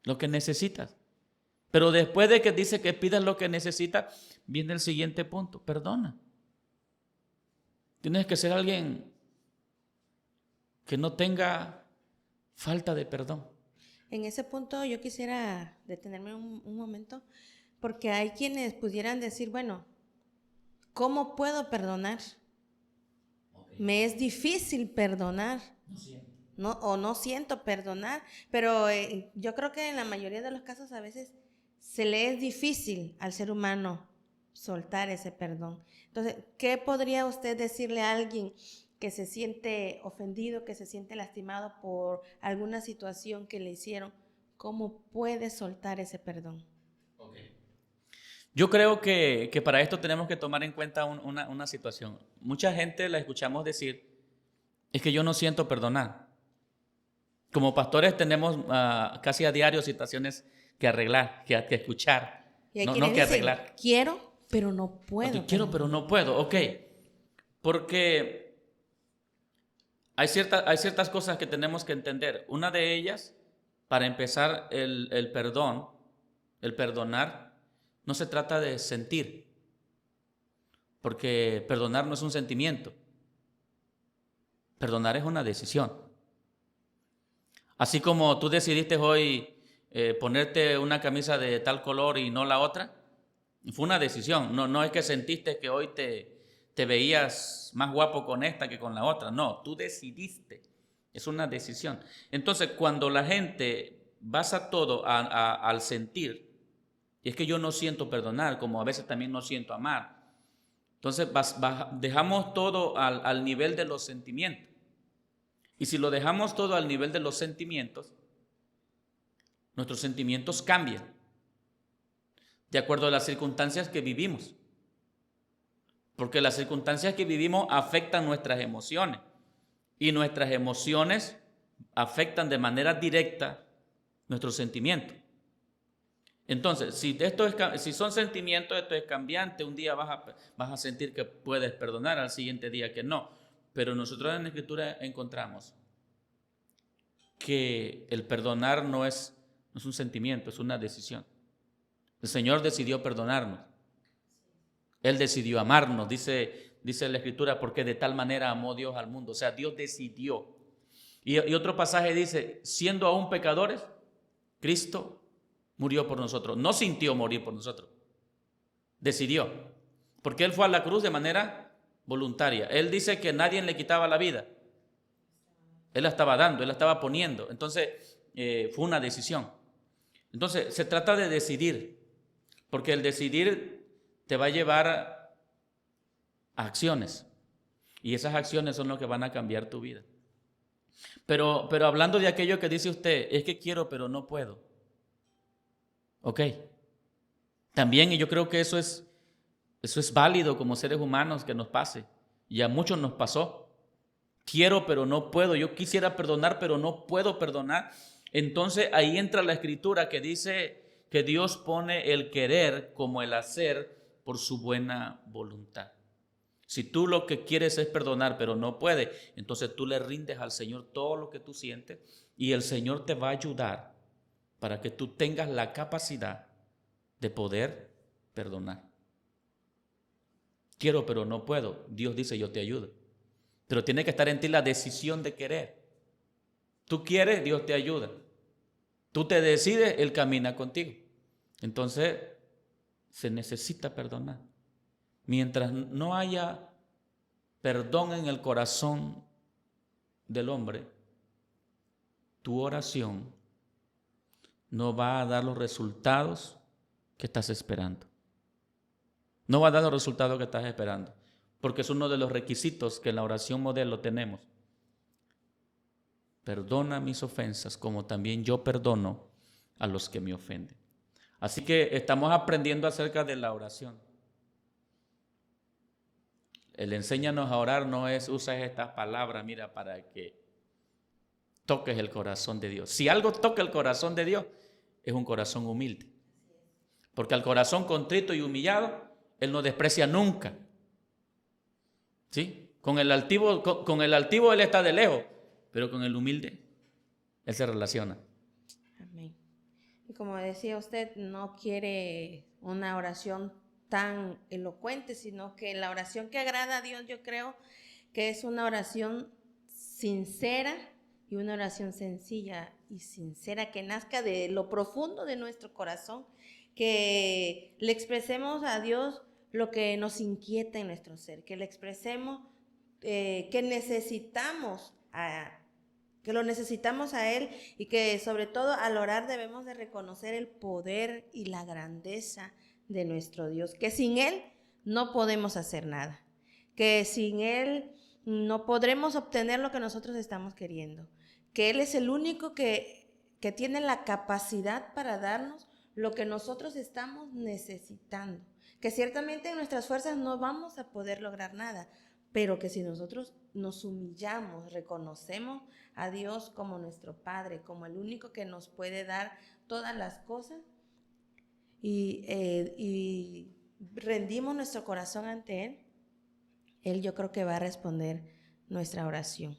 lo que necesitas. Pero después de que dice que pidas lo que necesitas, viene el siguiente punto: perdona. Tienes que ser alguien que no tenga falta de perdón. En ese punto yo quisiera detenerme un momento, porque hay quienes pudieran decir, bueno, ¿cómo puedo perdonar? Okay. Me es difícil perdonar. No siento perdonar, pero yo creo que en la mayoría de los casos a veces se le es difícil al ser humano soltar ese perdón. Entonces, ¿qué podría usted decirle a alguien que se siente ofendido, que se siente lastimado por alguna situación que le hicieron? ¿Cómo puede soltar ese perdón? Okay. Yo creo que para esto tenemos que tomar en cuenta una situación. Mucha gente la escuchamos decir, es que yo no siento perdonar. Como pastores tenemos casi a diario situaciones que arreglar, que escuchar. Y hay no quienes que dicen, arreglar. Quiero, pero no puedo. Quiero, pero no puedo. Ok. Porque hay ciertas cosas que tenemos que entender. Una de ellas, para empezar, el perdón, el perdonar, no se trata de sentir. Porque perdonar no es un sentimiento. Perdonar es una decisión. Así como tú decidiste hoy ponerte una camisa de tal color y no la otra, fue una decisión. No es que sentiste que hoy te veías más guapo con esta que con la otra. No, tú decidiste. Es una decisión. Entonces, cuando la gente basa todo al sentir, y es que yo no siento perdonar, como a veces también no siento amar, entonces dejamos todo al nivel de los sentimientos. Y si lo dejamos todo al nivel de los sentimientos, nuestros sentimientos cambian de acuerdo a las circunstancias que vivimos. Porque las circunstancias que vivimos afectan nuestras emociones. Y nuestras emociones afectan de manera directa nuestros sentimientos. Entonces, si son sentimientos, esto es cambiante. Un día vas a sentir que puedes perdonar, al siguiente día que no. Pero nosotros en la Escritura encontramos que el perdonar no es un sentimiento, es una decisión. El Señor decidió perdonarnos. Él decidió amarnos, dice la Escritura, porque de tal manera amó Dios al mundo. O sea, Dios decidió. Y otro pasaje dice, siendo aún pecadores, Cristo murió por nosotros. No sintió morir por nosotros, decidió. Porque Él fue a la cruz de manera voluntaria. Él dice que nadie le quitaba la vida. Él la estaba dando, Él la estaba poniendo. Entonces, fue una decisión. Entonces, se trata de decidir. Porque el decidir te va a llevar a acciones. Y esas acciones son lo que van a cambiar tu vida. Pero hablando de aquello que dice usted, es que quiero pero no puedo. Ok. También, y yo creo que eso es válido como seres humanos que nos pase. Y a muchos nos pasó. Quiero pero no puedo. Yo quisiera perdonar pero no puedo perdonar. Entonces ahí entra la Escritura que dice que Dios pone el querer como el hacer por su buena voluntad. Si tú lo que quieres es perdonar, pero no puedes, entonces tú le rindes al Señor todo lo que tú sientes y el Señor te va a ayudar para que tú tengas la capacidad de poder perdonar. Quiero, pero no puedo. Dios dice, yo te ayudo. Pero tiene que estar en ti la decisión de querer. Tú quieres, Dios te ayuda. Tú te decides, Él camina contigo. Entonces, se necesita perdonar. Mientras no haya perdón en el corazón del hombre, tu oración no va a dar los resultados que estás esperando. No va a dar los resultados que estás esperando, porque es uno de los requisitos que en la oración modelo tenemos. Perdona mis ofensas como también yo perdono a los que me ofenden. Así que estamos aprendiendo acerca de la oración. El enséñanos a orar no es usas estas palabras, mira, para que toques el corazón de Dios. Si algo toca el corazón de Dios, es un corazón humilde. Porque al corazón contrito y humillado, Él no desprecia nunca. ¿Sí? Con el altivo Él está de lejos, pero con el humilde Él se relaciona. Amén. Y como decía usted, no quiere una oración tan elocuente, sino que la oración que agrada a Dios, yo creo que es una oración sincera y una oración sencilla y sincera que nazca de lo profundo de nuestro corazón, que le expresemos a Dios lo que nos inquieta en nuestro ser, que le expresemos que lo necesitamos a Él y que sobre todo al orar debemos de reconocer el poder y la grandeza de nuestro Dios, que sin Él no podemos hacer nada, que sin Él no podremos obtener lo que nosotros estamos queriendo, que Él es el único que tiene la capacidad para darnos lo que nosotros estamos necesitando, que ciertamente en nuestras fuerzas no vamos a poder lograr nada, pero que si nosotros nos humillamos, reconocemos a Dios como nuestro Padre, como el único que nos puede dar todas las cosas, y rendimos nuestro corazón ante Él, yo creo que va a responder nuestra oración.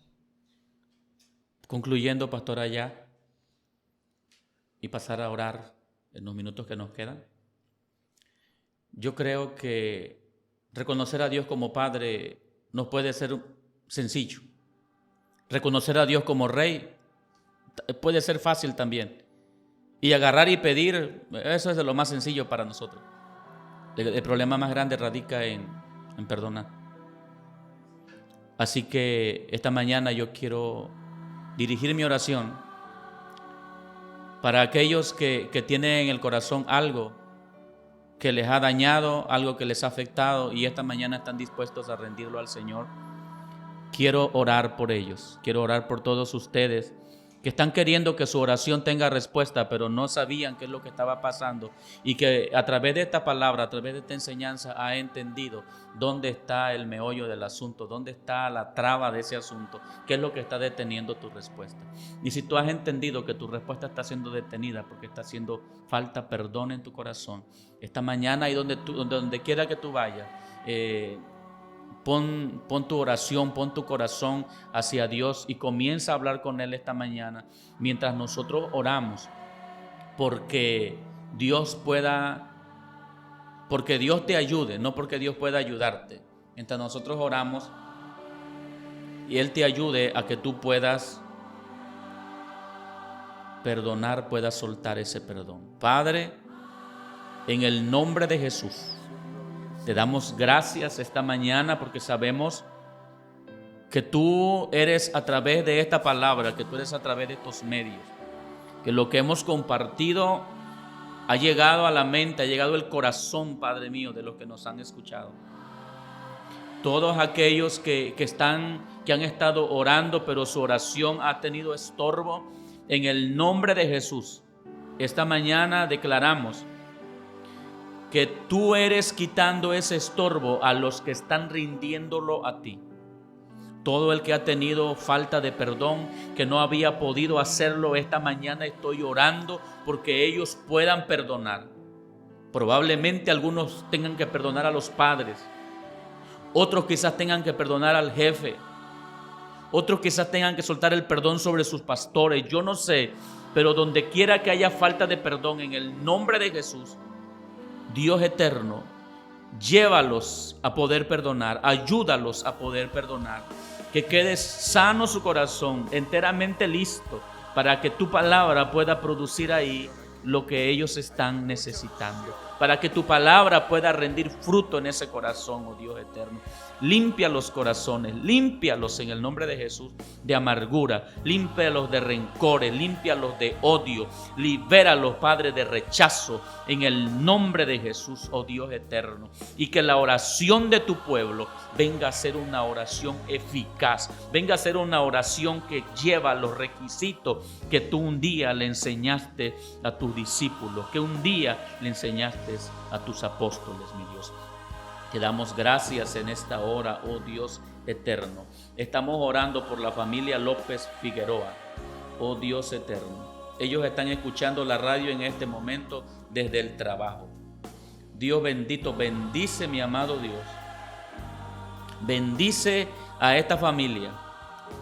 Concluyendo, pastora, ya, y pasar a orar en los minutos que nos quedan. Yo creo que reconocer a Dios como Padre nos puede ser sencillo. Reconocer a Dios como Rey puede ser fácil también. Y agarrar y pedir, eso es de lo más sencillo para nosotros. El problema más grande radica en perdonar. Así que esta mañana yo quiero dirigir mi oración para aquellos que tienen en el corazón algo que les ha dañado, algo que les ha afectado y esta mañana están dispuestos a rendirlo al Señor. Quiero orar por ellos, quiero orar por todos ustedes que están queriendo que su oración tenga respuesta, pero no sabían qué es lo que estaba pasando y que a través de esta palabra, a través de esta enseñanza ha entendido dónde está el meollo del asunto, dónde está la traba de ese asunto, qué es lo que está deteniendo tu respuesta. Y si tú has entendido que tu respuesta está siendo detenida porque está haciendo falta perdón en tu corazón, esta mañana y donde quiera que tú vayas, Pon tu oración, pon tu corazón hacia Dios y comienza a hablar con Él esta mañana mientras nosotros oramos porque Dios pueda porque Dios te ayude, no porque Dios pueda ayudarte. Mientras nosotros oramos y Él te ayude a que tú puedas perdonar, puedas soltar ese perdón. Padre, en el nombre de Jesús, te damos gracias esta mañana porque sabemos que tú eres a través de esta palabra, que tú eres a través de estos medios, que lo que hemos compartido ha llegado a la mente, ha llegado al corazón, Padre mío, de los que nos han escuchado. Todos aquellos que han estado orando, pero su oración ha tenido estorbo, en el nombre de Jesús, esta mañana declaramos que tú eres quitando ese estorbo a los que están rindiéndolo a ti. Todo el que ha tenido falta de perdón, que no había podido hacerlo, esta mañana estoy orando porque ellos puedan perdonar. Probablemente algunos tengan que perdonar a los padres, otros quizás tengan que perdonar al jefe, otros quizás tengan que soltar el perdón sobre sus pastores, yo no sé, pero donde quiera que haya falta de perdón, en el nombre de Jesús, Dios eterno, llévalos a poder perdonar, ayúdalos a poder perdonar, que quede sano su corazón, enteramente listo para que tu palabra pueda producir ahí lo que ellos están necesitando, para que tu palabra pueda rendir fruto en ese corazón, oh Dios eterno. Limpia los corazones, límpialos en el nombre de Jesús de amargura, límpialos de rencores, límpialos de odio, libéralos, Padre, de rechazo en el nombre de Jesús, oh Dios eterno. Y que la oración de tu pueblo venga a ser una oración eficaz, venga a ser una oración que lleva los requisitos que tú un día le enseñaste a tus discípulos, que un día le enseñaste a tus apóstoles, mi Dios. Te damos gracias en esta hora, oh Dios eterno. Estamos orando por la familia López Figueroa, oh Dios eterno. Ellos están escuchando la radio en este momento desde el trabajo. Dios bendito, bendice, mi amado Dios. Bendice a esta familia.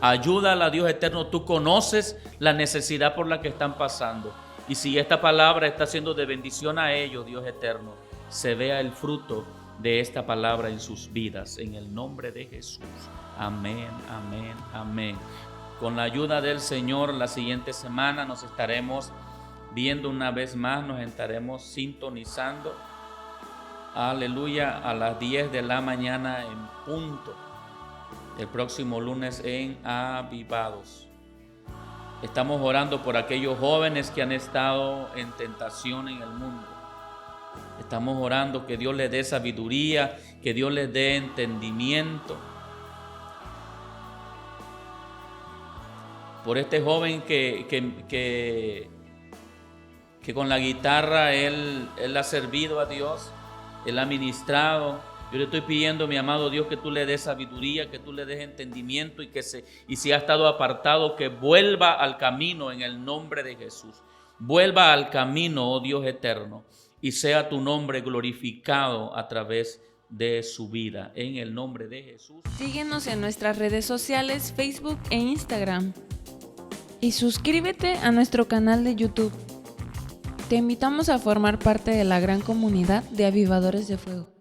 Ayúdala, Dios eterno. Tú conoces la necesidad por la que están pasando. Y si esta palabra está siendo de bendición a ellos, Dios eterno, se vea el fruto de esta palabra en sus vidas, en el nombre de Jesús. Amén, amén, amén. Con la ayuda del Señor, la siguiente semana nos estaremos viendo una vez más, nos estaremos sintonizando, aleluya, a las 10 de la mañana en punto, el próximo lunes en Avivados. Estamos orando por aquellos jóvenes que han estado en tentación en el mundo. Estamos orando que Dios les dé sabiduría, que Dios les dé entendimiento. Por este joven que con la guitarra él ha servido a Dios, él ha ministrado. Yo le estoy pidiendo, mi amado Dios, que tú le des sabiduría, que tú le des entendimiento y si ha estado apartado, que vuelva al camino en el nombre de Jesús. Vuelva al camino, oh Dios eterno, y sea tu nombre glorificado a través de su vida, en el nombre de Jesús. Síguenos en nuestras redes sociales, Facebook e Instagram. Y suscríbete a nuestro canal de YouTube. Te invitamos a formar parte de la gran comunidad de Avivadores de Fuego.